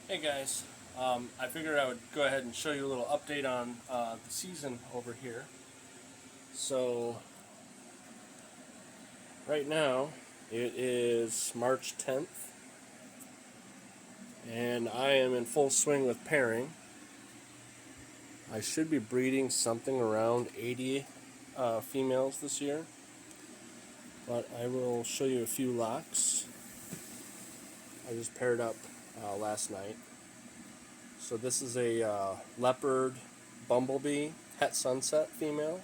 Hey guys, I figured I would go ahead and show you a little update on the season over here. So, right now it is March 10th, and I am in full swing with pairing. I should be breeding something around 80 females this year, but I will show you a few locks. I just paired up last night. So, this is a leopard bumblebee het sunset female.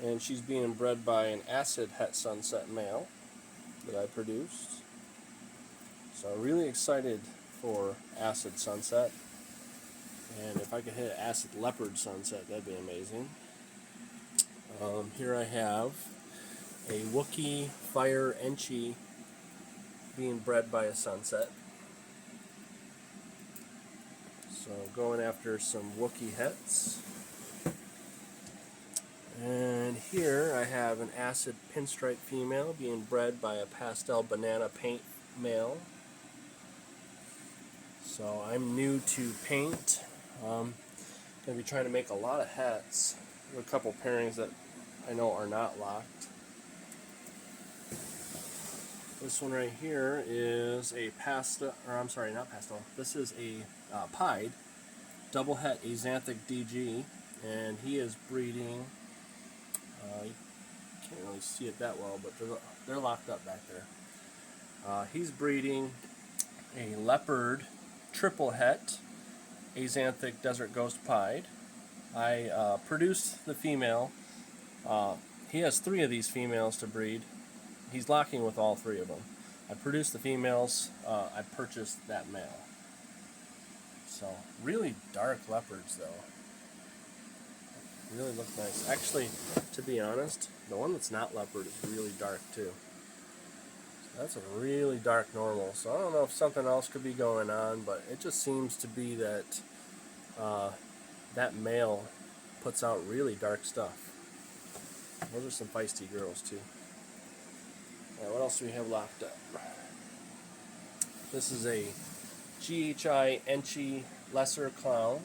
And she's being bred by an acid het sunset male that I produced. So I'm really excited for acid sunset, and if I could hit acid leopard sunset, that'd be amazing. Here I have a Wookiee fire Enchi being bred by a sunset. So going after some Wookiee hets. And here I have an acid pinstripe female being bred by a pastel banana paint male. So I'm new to paint. Going to be trying to make a lot of hets. There are a couple pairings that I know are not locked. This one right here is a not pastel. This is a pied double het axanthic DG, and he is breeding. You can't really see it that well, but they're locked up back there. He's breeding a leopard triple het axanthic desert ghost pied. I produced the female. He has 3 of these females to breed. He's locking with all 3 of them. I produced the females. I purchased that male. So really dark leopards though. Really look nice. Actually, to be honest, the one that's not leopard is really dark too. So that's a really dark normal. So I don't know if something else could be going on, but it just seems to be that that male puts out really dark stuff. Those are some feisty girls too. Alright, what else do we have locked up? This is a GHI Enchi lesser clown,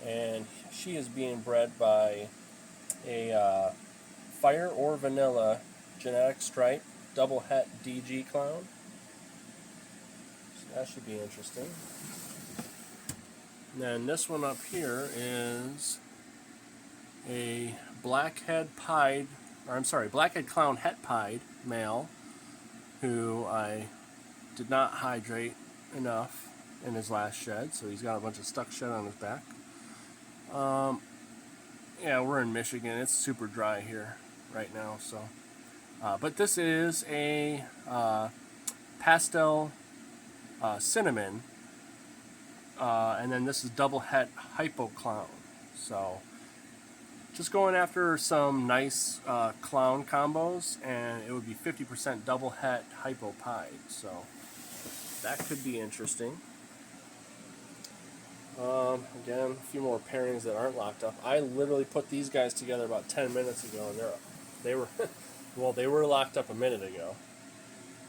and she is being bred by a fire or vanilla genetic stripe double het DG clown. So that should be interesting. And then this one up here is a blackhead clown het pied male who I did not hydrate enough in his last shed, so he's got a bunch of stuck shed on his back. Yeah, we're in Michigan. It's super dry here right now. So, but this is a pastel cinnamon, and then this is double het hypo clown. So, just going after some nice clown combos, and it would be 50% double het hypo pied. So that could be interesting. Again, a few more pairings that aren't locked up. I literally put these guys together about 10 minutes ago, and they were well, they were locked up a minute ago.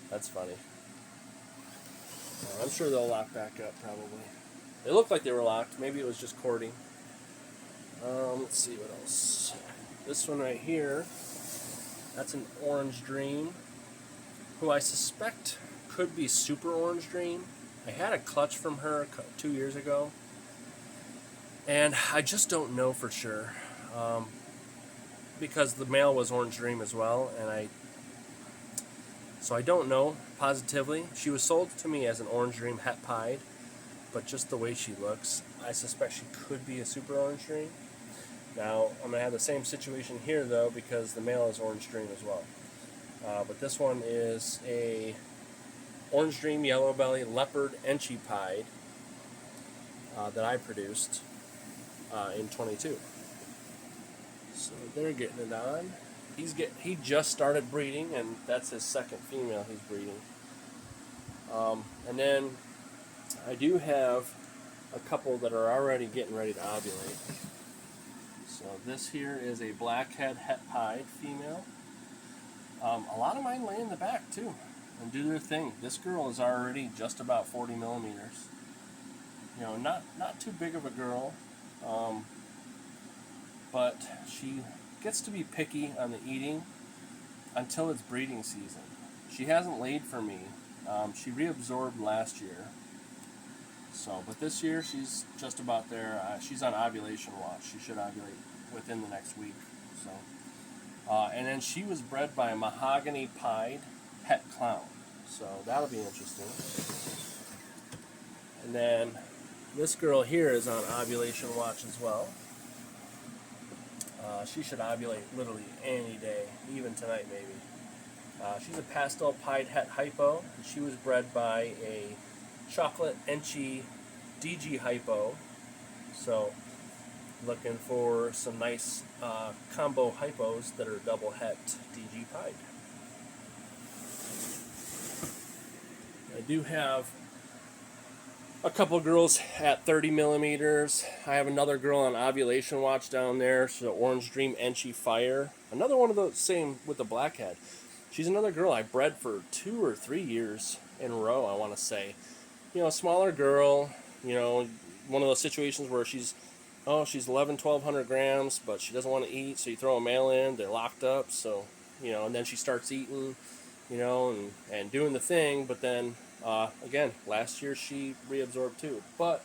That's funny. I'm sure they'll lock back up probably. They looked like they were locked. Maybe it was just courting. Let's see what else. This one right here, that's an Orange Dream, who I suspect could be Super Orange Dream. I had a clutch from her 2 years ago, and I just don't know for sure, because the male was Orange Dream as well, and so I don't know positively. She was sold to me as an Orange Dream het pied, but just the way she looks, I suspect she could be a Super Orange Dream. Now, I'm going to have the same situation here, though, because the male is Orange Dream as well. But this one is a Orange Dream Yellow Belly Leopard Enchi pied that I produced in 22. So they're getting it on. He just started breeding, and that's his second female he's breeding. And then I do have a couple that are already getting ready to ovulate. So this here is a blackhead het pied female. A lot of mine lay in the back too and do their thing. This girl is already just about 40 millimeters. not too big of a girl, um, but she gets to be picky on the eating until it's breeding season. She hasn't laid for me. She reabsorbed last year, but this year she's just about there. She's on ovulation watch. She should ovulate within the next week. So, and then she was bred by a mahogany pied het clown. So that'll be interesting. And then this girl here is on ovulation watch as well. She should ovulate literally any day, even tonight maybe. She's a pastel pied het hypo, and she was bred by a chocolate enchy DG hypo. So looking for some nice combo hypos that are double het DG pied. I do have a couple girls at 30 millimeters. I have another girl on ovulation watch down there. She's an Orange Dream Enchy Fire. Another one of the same with the blackhead. She's another girl I bred for 2 or 3 years in a row, I want to say. Smaller girl, one of those situations where she's 1,100 grams, but she doesn't want to eat, so you throw a male in, they're locked up, so, and then she starts eating, and doing the thing, but then, again, last year she reabsorbed too, but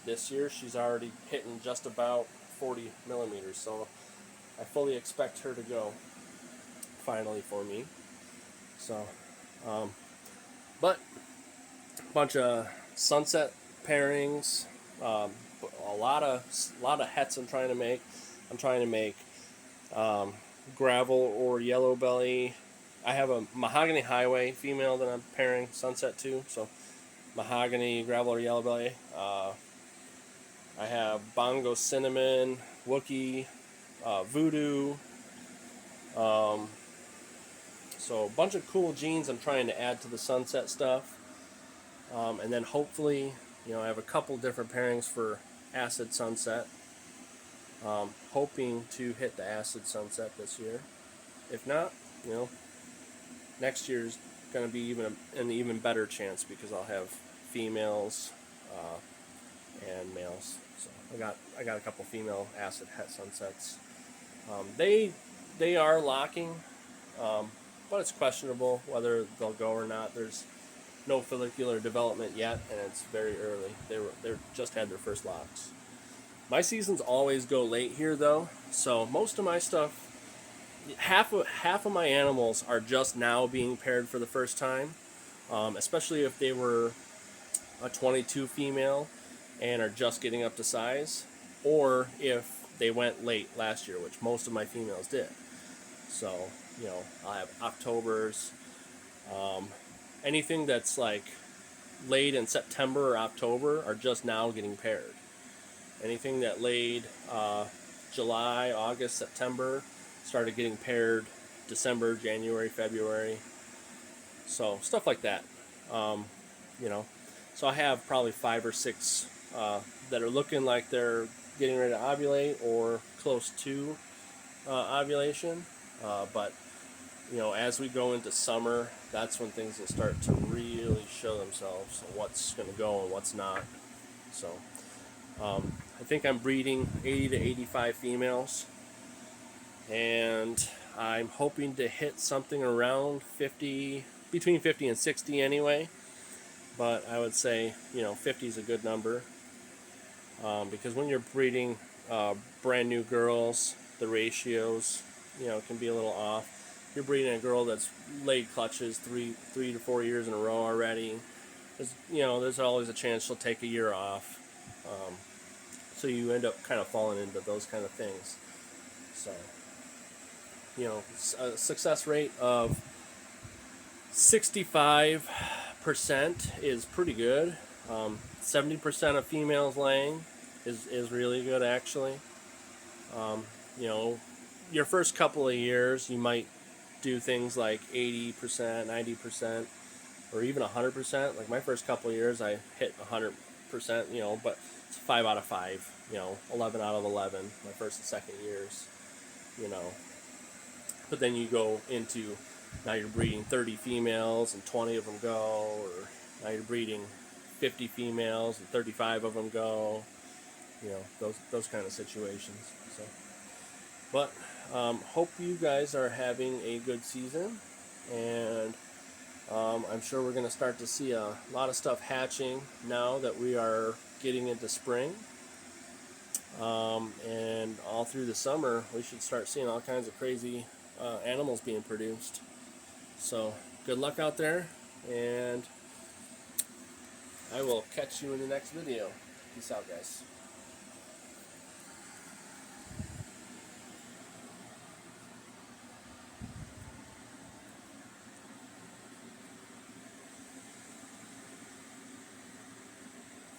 this year she's already hitting just about 40 millimeters, so I fully expect her to go finally for me. So, but a bunch of sunset pairings, a lot of hets I'm trying to make. I'm trying to make gravel or yellow belly. I have a mahogany highway female that I'm pairing sunset to. So mahogany, gravel, or yellow belly. I have bongo cinnamon, Wookie, voodoo. So a bunch of cool genes I'm trying to add to the sunset stuff. And then hopefully, I have a couple different pairings for acid sunset. Hoping to hit the acid sunset this year. If not, next year's going to be an even better chance because I'll have females and males. So I got a couple female acid het sunsets. They are locking, but it's questionable whether they'll go or not. There's no follicular development yet, and it's very early. They're just had their first locks. My seasons always go late here, though, so most of my stuff, half of my animals are just now being paired for the first time, especially if they were a 22 female and are just getting up to size, or if they went late last year, which most of my females did. So, I'll have Octobers, anything that's like laid in September or October are just now getting paired. Anything that laid July, August, September started getting paired December, January, February. So stuff like that. So I have probably 5 or 6 that are looking like they're getting ready to ovulate or close to ovulation. But as we go into summer, that's when things will start to really show themselves, what's going to go and what's not. So I think I'm breeding 80 to 85 females, and I'm hoping to hit something around 50, between 50 and 60 anyway, but I would say 50 is a good number, because when you're breeding brand new girls, the ratios can be a little off. You're breeding a girl that's laid clutches 3 to 4 years in a row already. There's always a chance she'll take a year off. So you end up kind of falling into those kind of things. So, a success rate of 65% is pretty good. 70% of females laying is really good, actually. Your first couple of years, you might do things like 80%, 90%, or even 100%. Like my first couple of years, I hit 100%, but it's 5 out of 5, 11 out of 11, my first and second years, But then you go now you're breeding 30 females and 20 of them go, or now you're breeding 50 females and 35 of them go. You know, those kind of situations. So, but hope you guys are having a good season, and I'm sure we're going to start to see a lot of stuff hatching now that we are getting into spring. And all through the summer, we should start seeing all kinds of crazy animals being produced. So, good luck out there, and I will catch you in the next video. Peace out, guys.